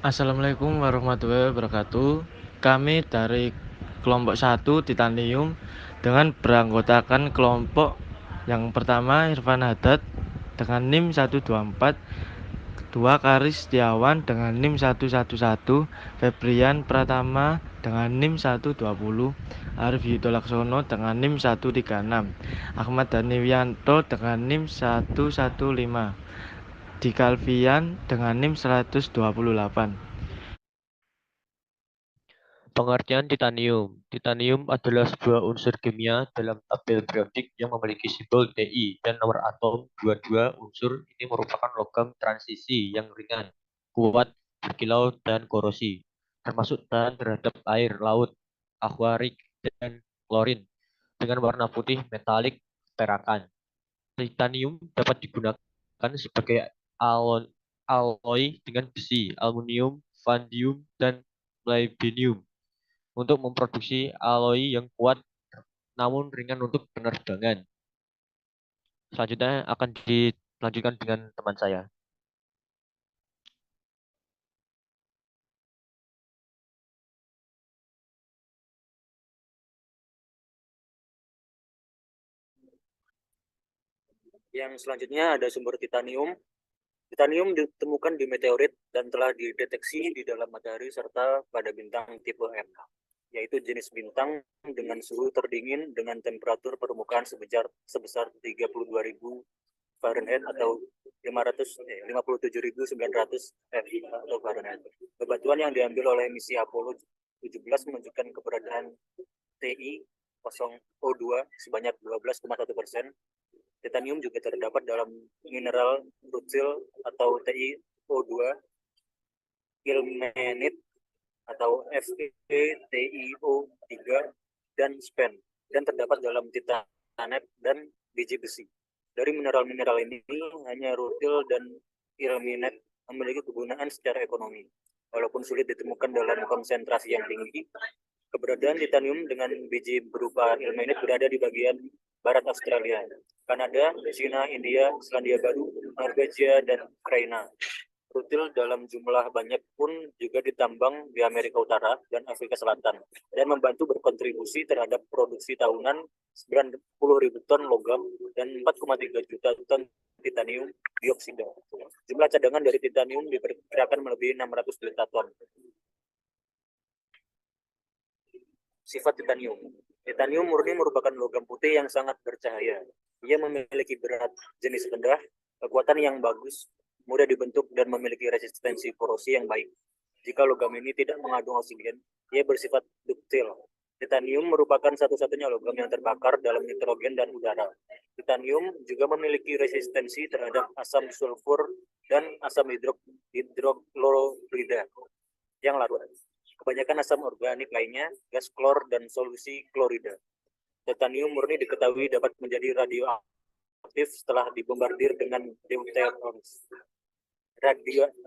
Assalamualaikum warahmatullahi wabarakatuh. Kami dari kelompok 1 Titanium dengan beranggotakan kelompok yang pertama Irfan Haddad dengan NIM 124, kedua Karis Setiawan dengan NIM 111, Febrian Pratama dengan NIM 120, Arif Yudolaksono dengan NIM 136, Ahmad Daniwianto dengan NIM 115, Dikalvian dengan NIM 128. Pengertian titanium. Titanium adalah sebuah unsur kimia dalam tabel periodik yang memiliki simbol Ti dan nomor atom 22. Unsur ini merupakan logam transisi yang ringan, kuat, berkilau, dan korosi, termasuk tahan terhadap air laut, aquarik, dan klorin, dengan warna putih metalik perakan. Titanium dapat digunakan sebagai alloy dengan besi, aluminium, vanadium, dan palladium untuk memproduksi alloy yang kuat namun ringan untuk penerbangan. Selanjutnya akan dilanjutkan dengan teman saya. Yang selanjutnya ada sumber titanium. Titanium ditemukan di meteorit dan telah dideteksi di dalam matahari serta pada bintang tipe M, yaitu jenis bintang dengan suhu terdingin dengan temperatur permukaan sebesar 32.000 Fahrenheit atau 57.900 F atau Fahrenheit. Bebatuan yang diambil oleh misi Apollo 17 menunjukkan keberadaan Ti0O2 sebanyak 12,1%. Titanium juga terdapat dalam mineral rutil atau TiO2, ilmenite atau FeTiO3, dan spen, dan terdapat dalam titanet dan biji besi. Dari mineral-mineral ini, hanya rutil dan ilmenite memiliki kegunaan secara ekonomi. Walaupun sulit ditemukan dalam konsentrasi yang tinggi, keberadaan titanium dengan biji berupa ilmenite berada di bagian barat Australia, Kanada, China, India, Selandia Baru, Norwegia, dan Ukraina. Rutil dalam jumlah banyak pun juga ditambang di Amerika Utara dan Afrika Selatan dan membantu berkontribusi terhadap produksi tahunan 90.000 ton logam dan 4,3 juta ton titanium dioksida. Jumlah cadangan dari titanium diperkirakan melebihi 600 juta ton. Sifat titanium. Titanium murni merupakan logam putih yang sangat bercahaya. Ia memiliki berat jenis rendah, kekuatan yang bagus, mudah dibentuk, dan memiliki resistensi korosi yang baik. Jika logam ini tidak mengandung oksigen, ia bersifat duktil. Titanium merupakan satu-satunya logam yang terbakar dalam nitrogen dan udara. Titanium juga memiliki resistensi terhadap asam sulfur dan asam hidroklorida yang larut. Kebanyakan asam organik lainnya, gas klor, dan solusi klorida. Titanium murni diketahui dapat menjadi radioaktif setelah dibombardir dengan deuterons.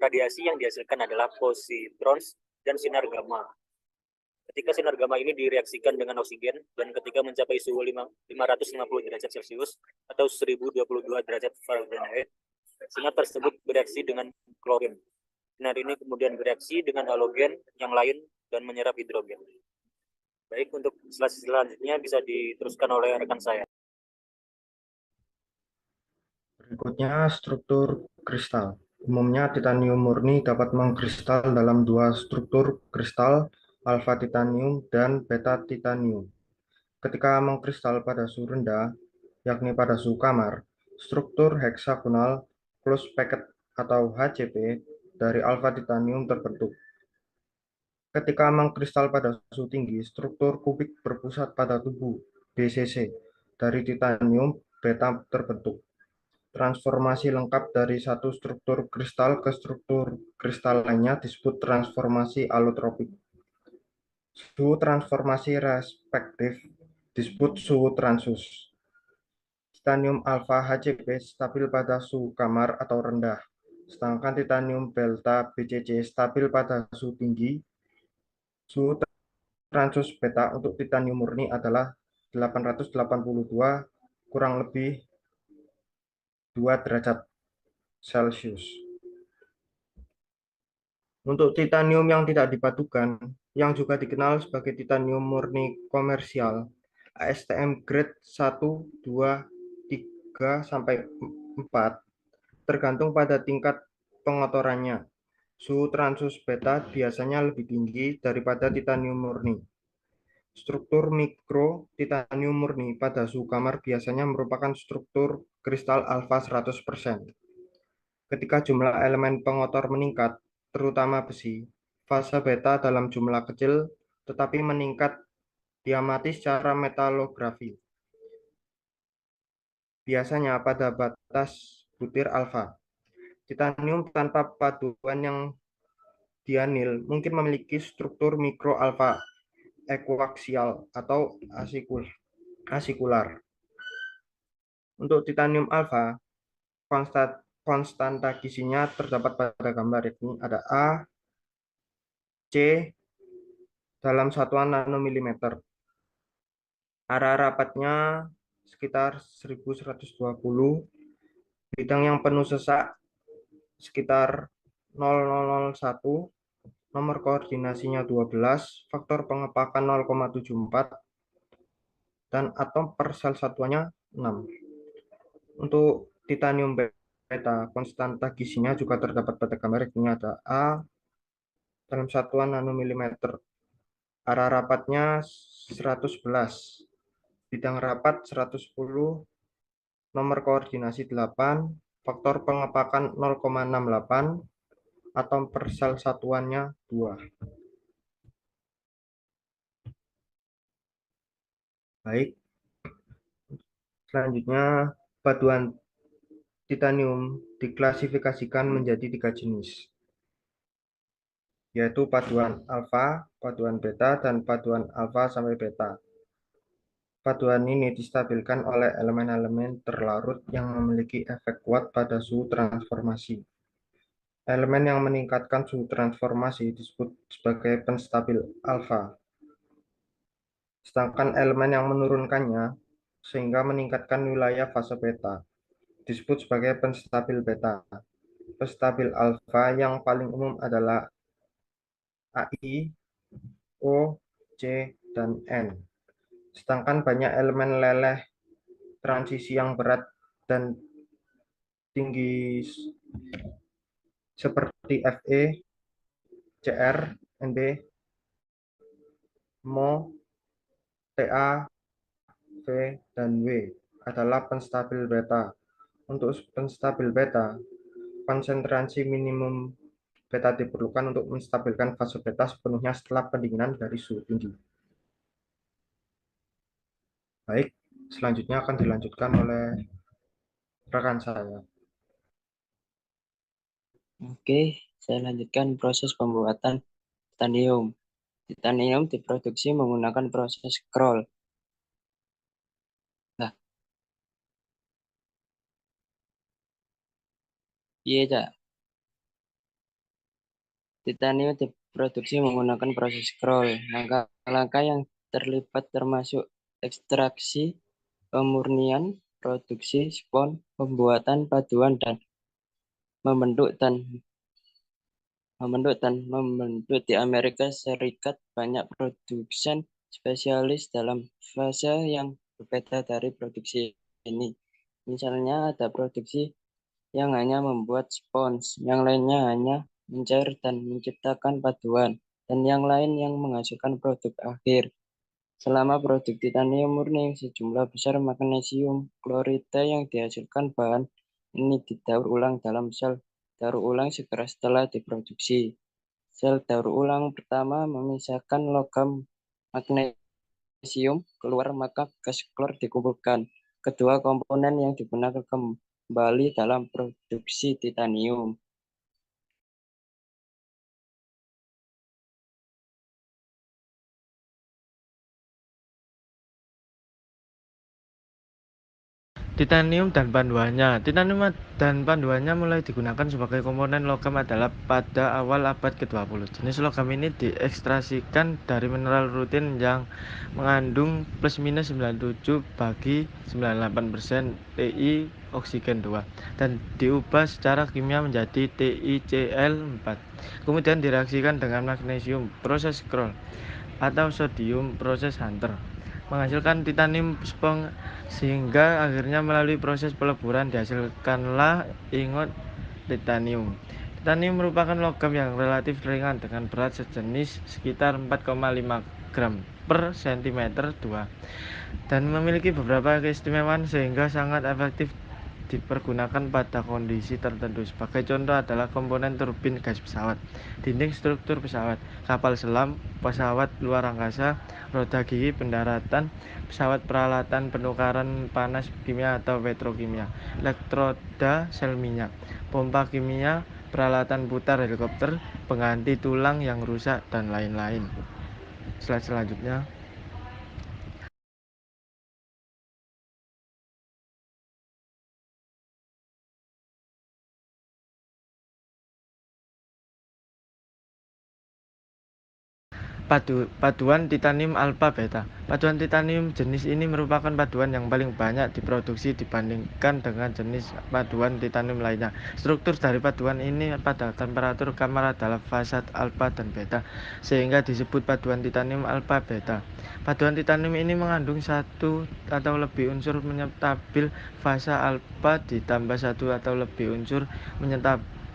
Radiasi yang dihasilkan adalah positrons dan sinar gamma. Ketika sinar gamma ini direaksikan dengan oksigen dan ketika mencapai suhu 550 derajat Celcius atau 1022 derajat Fahrenheit, sinar tersebut bereaksi dengan klorin. Sinar ini kemudian bereaksi dengan halogen yang lain dan menyerap hidrogen. Baik, untuk selanjutnya bisa diteruskan oleh rekan saya. Berikutnya struktur kristal. Umumnya titanium murni dapat mengkristal dalam dua struktur kristal, alfa titanium dan beta titanium. Ketika mengkristal pada suhu rendah, yakni pada suhu kamar, struktur heksagonal close packed atau HCP dari alfa titanium terbentuk. Ketika mengkristal pada suhu tinggi, struktur kubik berpusat pada tubuh BCC dari titanium beta terbentuk. Transformasi lengkap dari satu struktur kristal ke struktur kristal lainnya disebut transformasi alotropik. Suhu transformasi respektif disebut suhu transus. Titanium alfa HCP stabil pada suhu kamar atau rendah, sedangkan titanium delta BCC stabil pada suhu tinggi. Suhu transus beta untuk titanium murni adalah 882 kurang lebih 2 derajat Celcius. Untuk titanium yang tidak dipadukan, yang juga dikenal sebagai titanium murni komersial, ASTM grade 1, 2, 3, sampai 4, tergantung pada tingkat pengotorannya. Suhu transus beta biasanya lebih tinggi daripada titanium murni. Struktur mikro titanium murni pada suhu kamar biasanya merupakan struktur kristal alfa 100%. Ketika jumlah elemen pengotor meningkat, terutama besi, fase beta dalam jumlah kecil tetapi meningkat diamati secara metalografi, biasanya pada batas butir alfa. Titanium tanpa paduan yang dianil mungkin memiliki struktur mikro alfa ekuaksial atau asikular. Untuk titanium alfa, konstanta gizinya terdapat pada gambar ini ada A, C dalam satuan nanomilimeter. Arah rapatnya sekitar 1120, bidang yang penuh sesak sekitar 0001, nomor koordinasinya 12, faktor pengepakan 0,74, dan atom per sel satuannya 6. Untuk titanium beta, konstanta gizinya juga terdapat pada gambar ini ada A dalam satuan nanomilimeter. Arah rapatnya 111, bidang rapat 110, nomor koordinasi 8, faktor pengepakan 0,68, atom per sel satuannya 2. Baik, selanjutnya paduan titanium diklasifikasikan menjadi 3 jenis, yaitu paduan alfa, paduan beta, dan paduan alfa sampai beta. Paduan ini distabilkan oleh elemen-elemen terlarut yang memiliki efek kuat pada suhu transformasi. Elemen yang meningkatkan suhu transformasi disebut sebagai penstabil alfa, sedangkan elemen yang menurunkannya sehingga meningkatkan wilayah fase beta disebut sebagai penstabil beta. Penstabil alfa yang paling umum adalah AI, O, C, dan N. Sedangkan banyak elemen leleh transisi yang berat dan tinggi seperti Fe, Cr, Nb, Mo, Ta, V, dan W adalah penstabil beta. Untuk penstabil beta, konsentrasi minimum beta diperlukan untuk menstabilkan fase beta sepenuhnya setelah pendinginan dari suhu tinggi. Baik, selanjutnya akan dilanjutkan oleh rekan saya. Oke, saya lanjutkan proses pembuatan titanium. Titanium diproduksi menggunakan proses scroll. Nah, iya, Cak. Titanium diproduksi menggunakan proses scroll. Langkah-langkah yang terlibat termasuk ekstraksi, pemurnian, produksi spon, pembuatan paduan, dan membentuk di Amerika Serikat banyak produsen spesialis dalam fase yang berbeda dari produksi ini. Misalnya ada produksi yang hanya membuat spons, yang lainnya hanya mencair dan menciptakan paduan, dan yang lain yang menghasilkan produk akhir. Selama produk titanium murni, sejumlah besar magnesium klorida yang dihasilkan bahan ini didaur ulang dalam sel daur ulang segera setelah diproduksi. Sel daur ulang pertama memisahkan logam magnesium keluar, maka gas klor dikumpulkan. Kedua komponen yang digunakan kembali dalam produksi titanium. Titanium dan panduannya. Titanium dan panduannya mulai digunakan sebagai komponen logam adalah pada awal abad ke-20. Jenis logam ini diekstraksikan dari mineral rutin yang mengandung plus minus 97 bagi 98% Ti oksigen 2 dan diubah secara kimia menjadi TiCl4. Kemudian direaksikan dengan magnesium proses Kroll atau sodium proses Hunter menghasilkan titanium spong sehingga akhirnya melalui proses peleburan dihasilkanlah ingot titanium. Titanium merupakan logam yang relatif ringan dengan berat sejenis sekitar 4,5 gram per cm 2 dan memiliki beberapa keistimewaan sehingga sangat efektif dipergunakan pada kondisi tertentu. Sebagai contoh adalah komponen turbin gas pesawat, dinding struktur pesawat, kapal selam, pesawat luar angkasa, roda gigi pendaratan, pesawat peralatan penukaran panas kimia atau petrokimia, elektroda sel minyak, pompa kimia, peralatan putar helikopter, pengganti tulang yang rusak, dan lain-lain. Slide selanjutnya. Paduan titanium alpha beta. Paduan titanium jenis ini merupakan paduan yang paling banyak diproduksi dibandingkan dengan jenis paduan titanium lainnya. Struktur dari paduan ini pada temperatur kamar adalah fasa alpha dan beta, sehingga disebut paduan titanium alpha beta. Paduan titanium ini mengandung satu atau lebih unsur penyetabil fasa alpha ditambah satu atau lebih unsur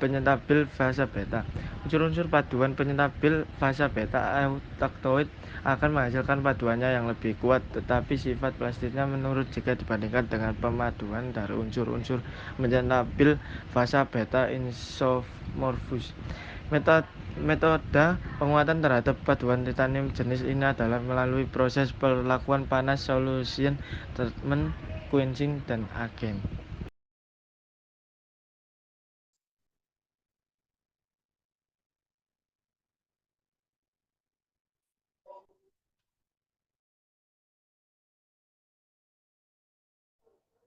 penyetabil fasa beta. Unsur-unsur paduan penyetabil fasa beta eutactoid akan menghasilkan paduannya yang lebih kuat, tetapi sifat plastisnya menurun jika dibandingkan dengan pemaduan dari unsur-unsur penyetabil fasa beta isomorphous. Metode penguatan terhadap paduan titanium jenis ini adalah melalui proses perlakuan panas, solution treatment, quenching, dan agen.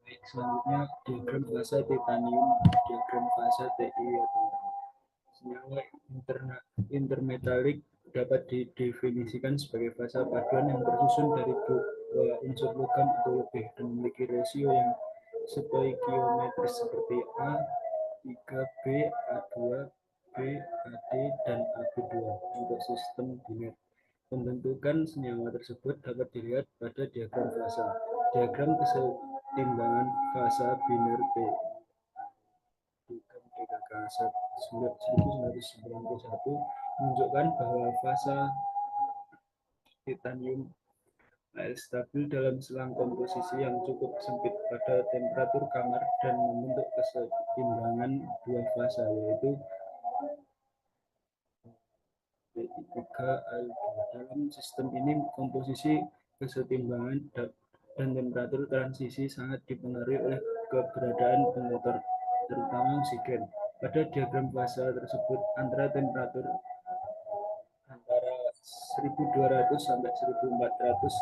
Baik, selanjutnya diagram fasa titanium, diagram fasa Ti atau senyawa intermetalik dapat didefinisikan sebagai fasa paduan yang tersusun dari dua unsur logam atau lebih dan memiliki rasio yang stoikiometris seperti A3B, A2, B, AD, dan AB2 untuk sistem biner. Pembentukan senyawa tersebut dapat dilihat pada diagram fasa. Diagram kesetimbangan fasa biner P. Diagram DKK 1991 menunjukkan bahwa fasa titanium stabil dalam selang komposisi yang cukup sempit pada temperatur kamar dan membentuk kesetimbangan dua fasa, yaitu P3L2. Dalam sistem ini komposisi kesetimbangan dan temperatur transisi sangat dipengaruhi oleh keberadaan pengotor, terutama oksigen. Pada diagram fasa tersebut antara temperatur antara 1200 sampai 1400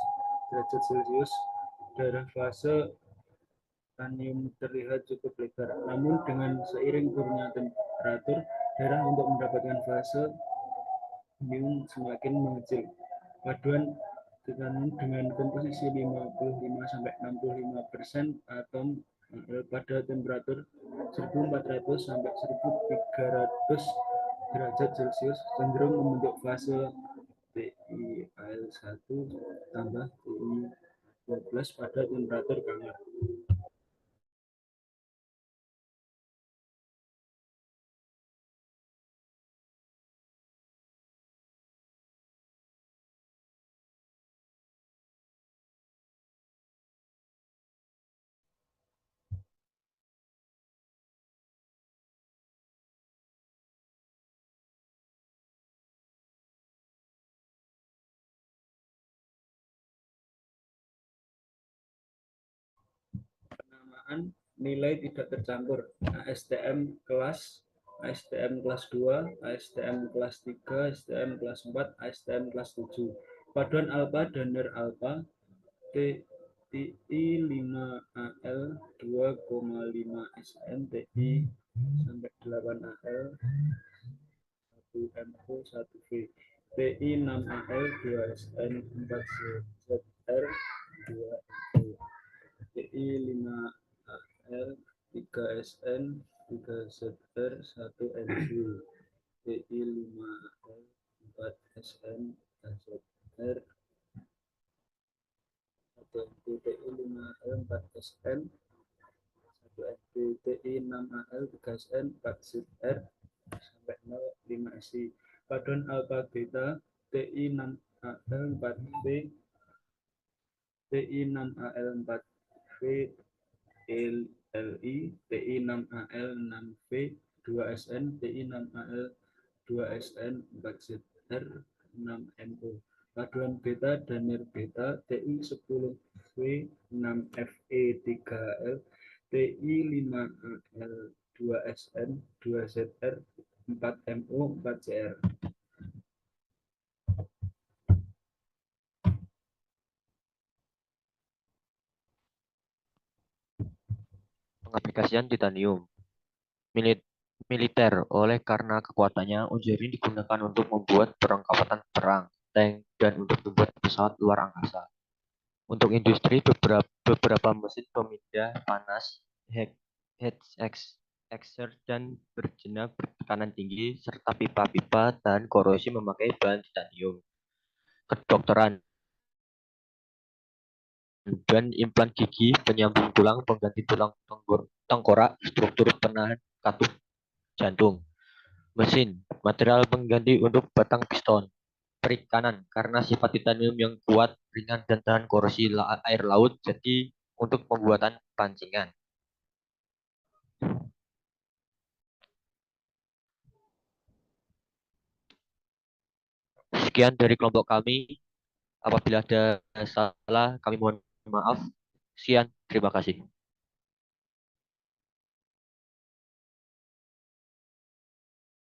derajat Celcius, daerah fase titanium terlihat cukup lebar. Namun dengan seiring turunnya temperatur, daerah untuk mendapatkan fase titanium semakin mengecil. Paduan titanium dengan komposisi 55-65% atom pada temperatur 1400 sampai 1300 derajat Celcius cenderung membentuk fase TiAl1 tambah Ti12 pada temperatur kamar. Penamaan nilai tidak tercampur, ASTM kelas, ASTM kelas 2, ASTM kelas 3, ASTM kelas 4, ASTM kelas 7. Paduan alfa dan ner alfa, T Ti5Al 2,5 SN, Ti sampai 8Al 1MO 1V, Ti6Al 2SN 4ZR 2MO, Ti5Al 3SN 3ZR 1MU, Ti5Al 4SN 4ZR 1MU, Ti5Al 4SN 1MB, Ti6Al 3SN 4ZR sampai 0,5 SI. Paduan alfa beta Ti6Al 4V, Ti6Al 4V LI, Ti6Al 6V 2SN, Ti6Al 2SN 4ZR 6MO. Paduan beta dan nirbeta Ti10V 6FE 3L, Ti5Al 2SN 2ZR 4MO 4CR. Pengaplikasian titanium militer. Oleh karena kekuatannya, unsur ini digunakan untuk membuat perlengkapan perang, tank, dan untuk membuat pesawat luar angkasa. Untuk industri, beberapa mesin pemindah panas, heat exchanger, dan berjenjang bertekanan tinggi, serta pipa-pipa tahan korosi memakai bahan titanium. Kedokteran dan implan gigi, penyambung tulang, pengganti tulang tengkorak, struktur penahan katup jantung. Mesin, material pengganti untuk batang piston. Perikanan, karena sifat titanium yang kuat, ringan, dan tahan korosi air laut, jadi untuk pembuatan pancingan. Sekian dari kelompok kami. Apabila ada salah, kami mohon maaf. Sekian, terima kasih.